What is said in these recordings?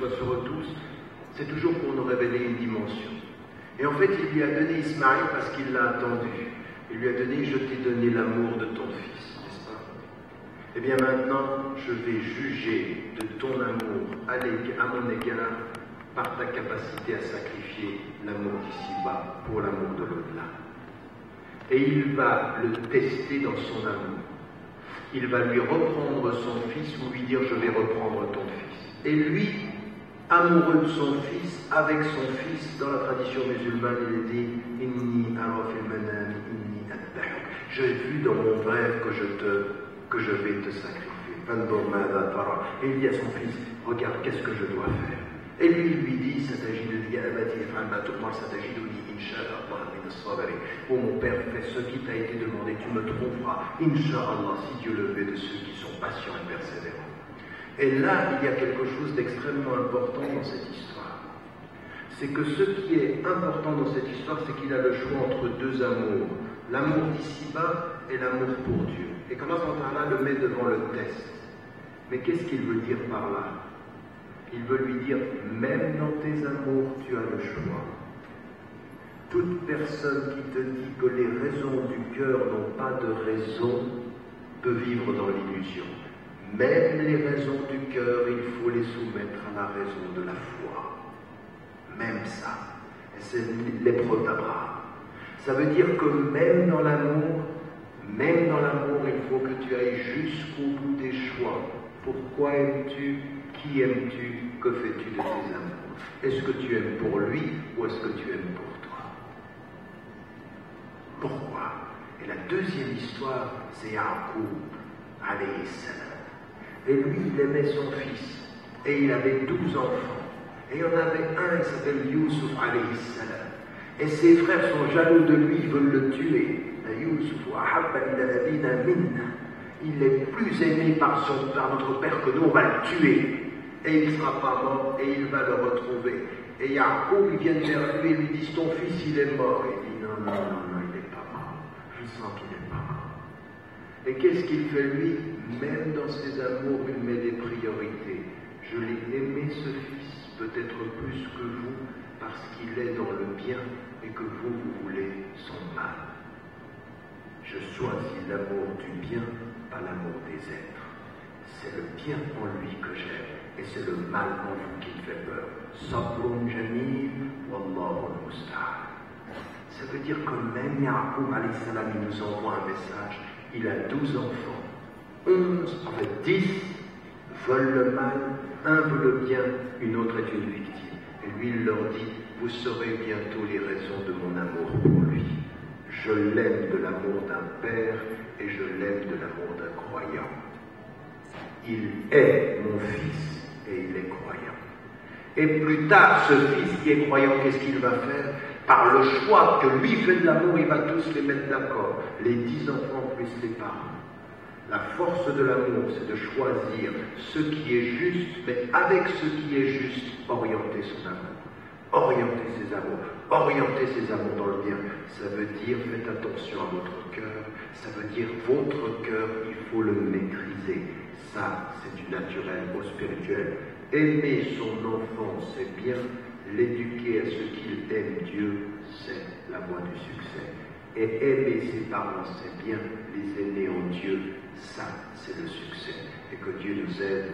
soit sur eux tous, c'est toujours pour nous révéler une dimension. Et en fait, il lui a donné Ismaïl parce qu'il l'a attendu. Il lui a donné, je t'ai donné l'amour de ton fils, n'est-ce pas? Eh bien maintenant, je vais juger de ton amour à mon égard par ta capacité à sacrifier l'amour d'ici-bas pour l'amour de l'au-delà. Et il va le tester dans son amour. Il va lui reprendre son fils ou lui dire, je vais reprendre ton fils. Et lui, amoureux de son fils, avec son fils, dans la tradition musulmane, il dit Inni arafil manami, inni atba'uk. J'ai vu dans mon rêve que je vais te sacrifier. Et il dit à son fils, regarde, qu'est-ce que je dois faire? Et lui dit, s'agit de dire, s'agit de dire, Inch'Allah, oh mon père, fais ce qui t'a été demandé, tu me trouveras, Inch'Allah, si Dieu le veut, de ceux qui sont patients et persévérants. Et là, il y a quelque chose d'extrêmement important dans cette histoire. C'est que ce qui est important dans cette histoire, c'est qu'il a le choix entre deux amours. L'amour d'ici-bas et l'amour pour Dieu. Et comment Allah le met devant le test. Mais qu'est-ce qu'il veut dire par là? Il veut lui dire, même dans tes amours, tu as le choix. Toute personne qui te dit que les raisons du cœur n'ont pas de raison peut vivre dans l'illusion. Même les raisons du cœur, il faut les soumettre à la raison de la foi. Même ça. Et c'est l'épreuve d'Abraham. Ça veut dire que même dans l'amour, il faut que tu ailles jusqu'au bout des choix. Pourquoi aimes-tu? Qui aimes-tu? Que fais-tu de tes amours? Est-ce que tu aimes pour lui ou est-ce que tu aimes pour toi? Pourquoi? Et la deuxième histoire, c'est Ya'qub, alayhi salam. Et lui, il aimait son fils. Et il avait 12 enfants. Et il y en avait un, il s'appelle Youssouf, alayhi salam. Et ses frères sont jaloux de lui, ils veulent le tuer. Il est plus aimé par notre père que nous, on va le tuer. Et il ne sera pas mort, et il va le retrouver. Et Ya'qub, ils viennent vers lui et lui disent, ton fils, il est mort. Il dit, non, il n'est pas mort. Je sens qu'il n'est pas mort. Et qu'est-ce qu'il fait lui? Même dans ses amours, il met des priorités. Je l'ai aimé ce fils, peut-être plus que vous, parce qu'il est dans le bien et que vous voulez son mal. Je choisis l'amour du bien, pas l'amour des êtres. C'est le bien en lui que j'aime, et c'est le mal en vous qui me fait peur. Sabrun jamil, wallahu al-musta'an. Ça veut dire que même Ya'qub alayhi salam, il nous envoie un message. Il a 12 enfants. 11, en fait 10, veulent le mal, un veut le bien, une autre est une victime. Et lui, il leur dit, vous saurez bientôt les raisons de mon amour pour lui. Je l'aime de l'amour d'un père et je l'aime de l'amour d'un croyant. Il est mon fils et il est croyant. Et plus tard, ce fils qui est croyant, qu'est-ce qu'il va faire? Par le choix que lui fait de l'amour, il va tous les mettre d'accord. Les 10 enfants plus les parents. La force de l'amour, c'est de choisir ce qui est juste, mais avec ce qui est juste, orienter son amour. Orienter ses amours. Orienter ses amours dans le bien. Ça veut dire, faites attention à votre cœur. Ça veut dire, votre cœur, il faut le maîtriser. Ça, c'est du naturel au spirituel. Aimer son enfant, c'est bien. L'éduquer à ce qu'il aime Dieu, c'est la voie du succès. Et aimer ses parents, c'est bien. Les aimer en Dieu, ça, c'est le succès. Et que Dieu nous aide.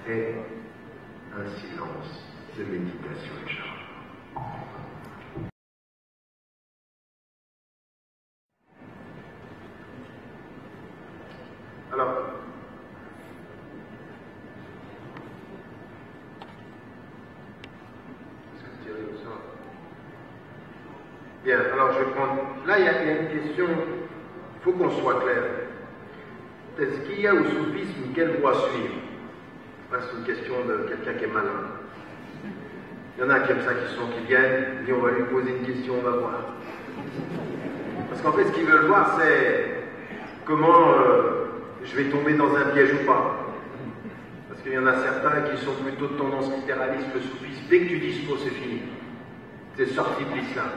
Et un silence de méditation, Inch'Allah. Alors, est-ce que tu as eu ça? Bien, alors je vais prendre. Là, il y a une question, il faut qu'on soit clair. Est-ce qu'il y a au soufisme quelle voie suivre? C'est une question de quelqu'un qui est malin. Il y en a qui aiment ça, qui viennent, et on va lui poser une question, on va voir. Parce qu'en fait, ce qu'ils veulent voir, c'est comment je vais tomber dans un piège ou pas. Parce qu'il y en a certains qui sont plutôt de tendance littéraliste, le soufisme. Dès que tu dis ce mot, c'est fini. C'est sorti de l'islam.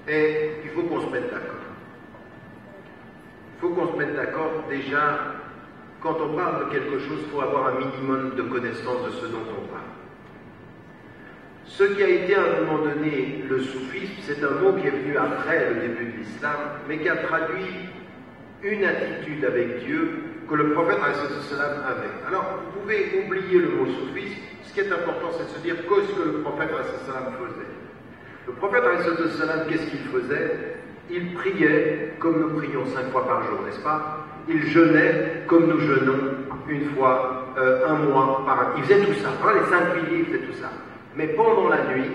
Et il faut qu'on se mette d'accord. Il faut qu'on se mette d'accord déjà Quand on parle de quelque chose, il faut avoir un minimum de connaissance de ce dont on parle. Ce qui a été à un moment donné le soufisme, c'est un mot qui est venu après le début de l'islam, mais qui a traduit une attitude avec Dieu que le prophète avait. Alors, vous pouvez oublier le mot soufisme. Ce qui est important, c'est de se dire qu'est-ce que le prophète faisait. Le prophète, qu'est-ce qu'il faisait? Il priait comme nous prions 5 fois par jour, n'est-ce pas? Il jeûnait comme nous jeûnons une fois, un mois par an. Il faisait tout ça, hein, les 5 piliers, il faisait tout ça. Mais pendant la nuit,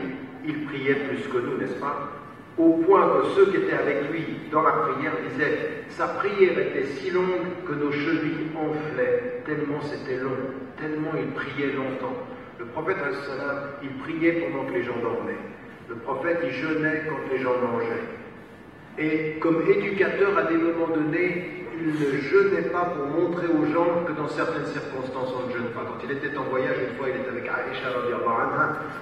il priait plus que nous, n'est-ce pas? Au point que ceux qui étaient avec lui dans la prière disaient, sa prière était si longue que nos chevilles enflaient, tellement c'était long, tellement il priait longtemps. Le prophète, il priait pendant que les gens dormaient. Le prophète, il jeûnait quand les gens mangeaient. Et comme éducateur, à des moments donnés, il ne jeûnait pas pour montrer aux gens que dans certaines circonstances, on ne jeûne pas. Quand il était en voyage, une fois, il était avec Aïcha,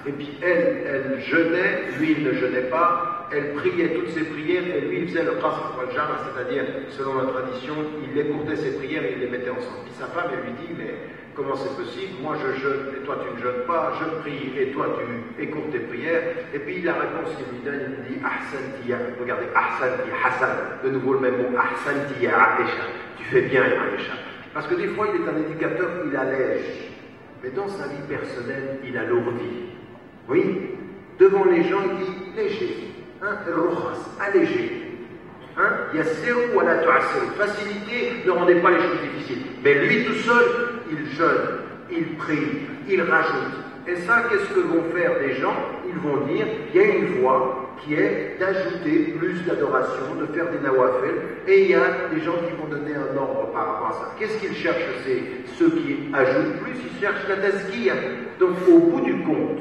et puis elle jeûnait, lui, il ne jeûnait pas, elle priait toutes ses prières, et lui, il faisait le qasr wal-jama, c'est-à-dire, selon la tradition, il écourtait ses prières et il les mettait ensemble. Puis sa femme, elle lui dit, mais comment c'est possible? Moi, je jeûne, et toi, tu ne jeûnes pas, je prie, et toi, tu écoutes tes prières. Et puis, la réponse qu'il lui donne, il dit, ahsantiya, regardez, ahsantiya, Hassan, de nouveau le même mot, ahsantiya, Aïcha, tu fais bien, Aïcha. Parce que des fois, il est un éducateur, il allège, mais dans sa vie personnelle, il alourdit. Oui, devant les gens, il dit, léger, hein, allégé. Hein? Yassiru wa la tu'assiru. Facilité, ne rendez pas les choses difficiles. Mais lui tout seul, il jeûne, il prie, il rajoute. Et ça, qu'est-ce que vont faire des gens? Ils vont dire, il y a une voie qui est d'ajouter plus d'adoration, de faire des nawafil, et il y a des gens qui vont donner un ordre par rapport à ça. Qu'est-ce qu'ils cherchent? C'est ceux qui ajoutent plus, ils cherchent la tazkiya. Donc au bout du compte,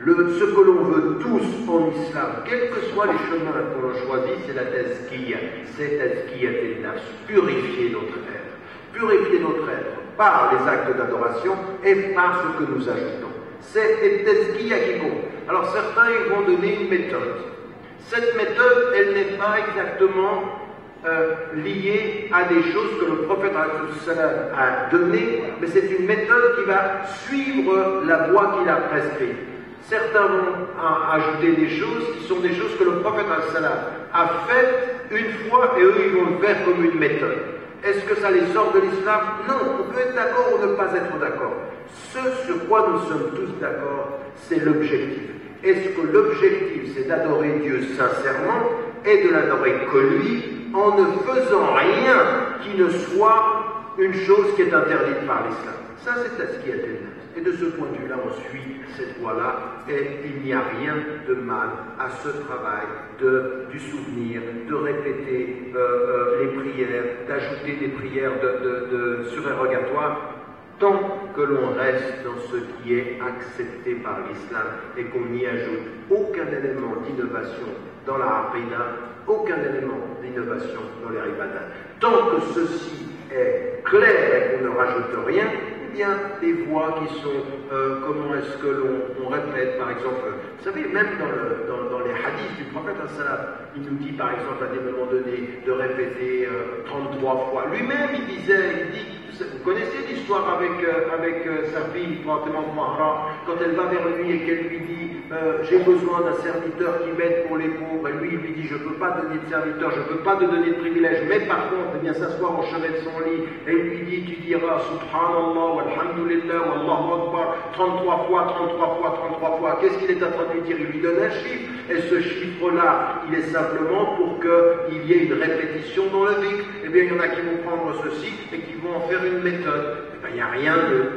ce que l'on veut tous en islam, quels que soient les chemins que l'on choisit, c'est la tazkiya. C'est tazkiya tel-nafs, purifier notre être. Purifier notre être par les actes d'adoration et par ce que nous ajoutons. C'est les tazkiya qui compte. Alors certains ils vont donner une méthode. Cette méthode, elle n'est pas exactement liée à des choses que le prophète a données, mais c'est une méthode qui va suivre la voie qu'il a prescrite. Certains vont ajouter des choses qui sont des choses que le prophète a faites une fois et eux ils vont le faire comme une méthode. Est-ce que ça les sort de l'islam? Non, on peut être d'accord ou ne pas être d'accord. Ce sur quoi nous sommes tous d'accord, c'est l'objectif. Est-ce que l'objectif c'est d'adorer Dieu sincèrement et de l'adorer que lui en ne faisant rien qui ne soit une chose qui est interdite par l'islam? Ça c'est ce qui est éternel. Et de ce point de vue-là, on suit cette voie-là, et il n'y a rien de mal à ce travail du souvenir, de répéter les prières, d'ajouter des prières de surérogatoire, tant que l'on reste dans ce qui est accepté par l'islam et qu'on n'y ajoute aucun élément d'innovation dans la aqidah, aucun élément d'innovation dans les ibadat. Tant que ceci est clair et qu'on ne rajoute rien, eh bien, des voix qui sont, comment est-ce que l'on répète, par exemple, vous savez, même dans les hadiths du prophète, il nous dit, par exemple, à des moments donnés, de répéter 33 fois. Lui-même, il dit, vous connaissez l'histoire avec sa fille, quand elle va vers lui et qu'elle lui dit, j'ai besoin d'un serviteur qui m'aide pour les pauvres, et lui, il lui dit, je ne peux pas donner de serviteur, je ne peux pas te donner de privilège, mais par contre, il vient s'asseoir au chevet de son lit, et il lui dit, tu diras, subhanallah, walhamdulillah, wallahu akbar, 33 fois, qu'est-ce qu'il est en train de lui dire? Il lui donne un chiffre, et ce chiffre-là, il est simplement pour qu'il y ait une répétition dans le dhikr. Eh bien, il y en a qui vont prendre ceci, et qui vont en faire une méthode. Eh bien, il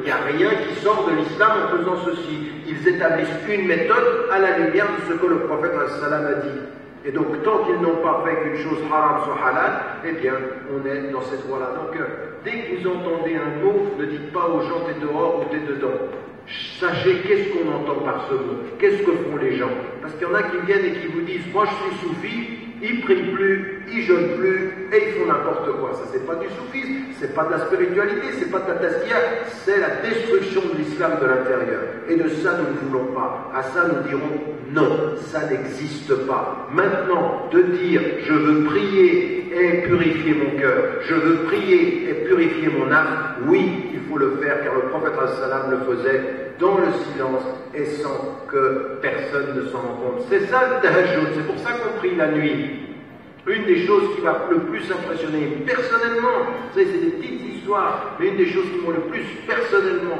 n'y a rien qui sort de l'islam en faisant ceci. Ils établissent une méthode à la lumière de ce que le prophète a dit. Et donc, tant qu'ils n'ont pas fait qu'une chose haram soit halal, eh bien, on est dans cette voie-là. Donc, dès que vous entendez un mot, ne dites pas aux gens t'es dehors ou t'es dedans. Sachez qu'est-ce qu'on entend par ce mot, qu'est-ce que font les gens. Parce qu'il y en a qui viennent et qui vous disent, moi je suis soufi, ils prient plus, ils jeûnent plus, et ils font n'importe quoi. Ça c'est pas du soufisme, c'est pas de la spiritualité, c'est pas de la tazkiya, c'est la destruction de l'islam de l'intérieur. Et de ça nous ne voulons pas. À ça nous dirons non, ça n'existe pas. Maintenant, de dire je veux prier et purifier mon cœur. Je veux prier et purifier mon âme. Oui, il faut le faire, car le prophète sallam le faisait dans le silence et sans que personne ne s'en rende compte. C'est ça le tahajjud, c'est pour ça qu'on prie la nuit. Une des choses qui m'a le plus impressionné personnellement, vous savez, c'est des petites histoires, mais une des choses qui m'ont le plus personnellement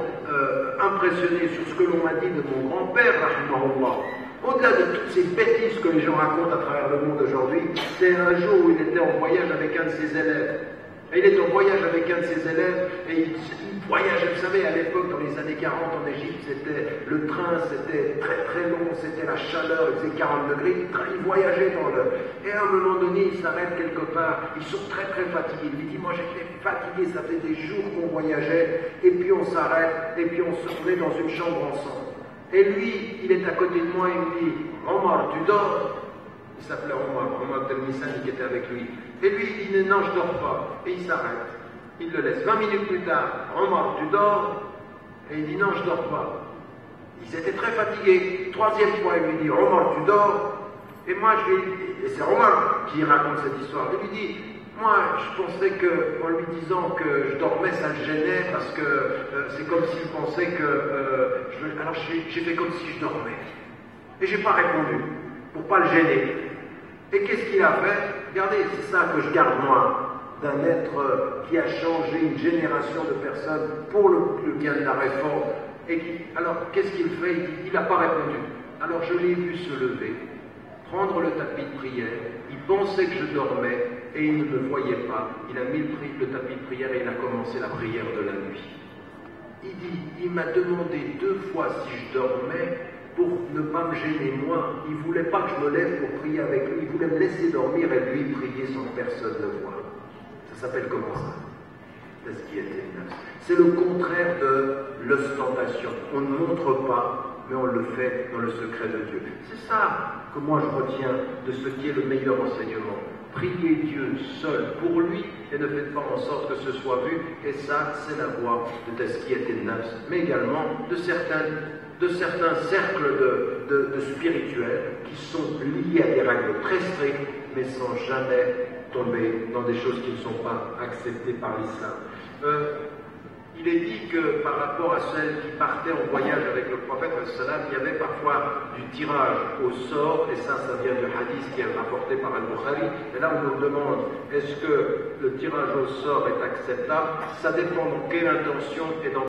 impressionné sur ce que l'on m'a dit de mon grand-père, rahimahullah, au-delà de toutes ces bêtises que les gens racontent à travers le monde aujourd'hui, c'est un jour où il était en voyage avec un de ses élèves. Et il est en voyage avec un de ses élèves et il voyageait, vous savez, à l'époque, dans les années 40 en Égypte, le train, c'était très très long, c'était la chaleur, il faisait 40 degrés, il voyageait dans le... Et à un moment donné, il s'arrête quelque part, ils sont très très fatigués. Il dit, moi j'étais fatigué, ça fait des jours qu'on voyageait, et puis on s'arrête, et puis on se met dans une chambre ensemble. Et lui, il est à côté de moi, il me dit, Omar, tu dors? Il s'appelait Omar Telmisani qui était avec lui. Et lui, il dit, non, je dors pas. Et il s'arrête. Il le laisse. 20 minutes plus tard, Omar, tu dors? Et il dit, non, je dors pas. Il était très fatigué. Troisième fois, il lui dit, Omar, tu dors? Et moi, et c'est Omar qui raconte cette histoire. Il lui dit, moi, je pensais qu'en lui disant que je dormais, ça le gênait parce que c'est comme s'il pensait que... alors j'ai fait comme si je dormais. Et j'ai pas répondu, pour pas le gêner. Et qu'est-ce qu'il a fait? Regardez, c'est ça que je garde moi, d'un être qui a changé une génération de personnes pour le bien de la réforme. Alors, qu'est-ce qu'il fait? Il n'a pas répondu. Alors, je l'ai vu se lever, prendre le tapis de prière. Il pensait que je dormais et il ne me voyait pas. Il a mis le tapis de prière et il a commencé la prière de la nuit. Il dit, il m'a demandé 2 fois si je dormais pour ne pas me gêner moi. Il ne voulait pas que je me lève pour prier avec lui. Il voulait me laisser dormir et lui prier sans que personne le voie. Ça s'appelle comment ça? C'est le contraire de l'ostentation. On ne montre pas, mais on le fait dans le secret de Dieu. C'est ça que moi je retiens de ce qui est le meilleur enseignement. Priez Dieu seul pour lui et ne faites pas en sorte que ce soit vu. Et ça, c'est la voie de Tazkiyat an-Nafs, mais également de certains cercles de spirituels qui sont liés à des règles très strictes, mais sans jamais tomber dans des choses qui ne sont pas acceptées par l'islam. Il est dit que par rapport à celles qui partaient en voyage avec le prophète, il y avait parfois du tirage au sort, et ça vient du hadith qui est rapporté par Al-Bukhari. Et là, on nous demande, est-ce que le tirage au sort est acceptable? Ça dépend dans quelle intention et dans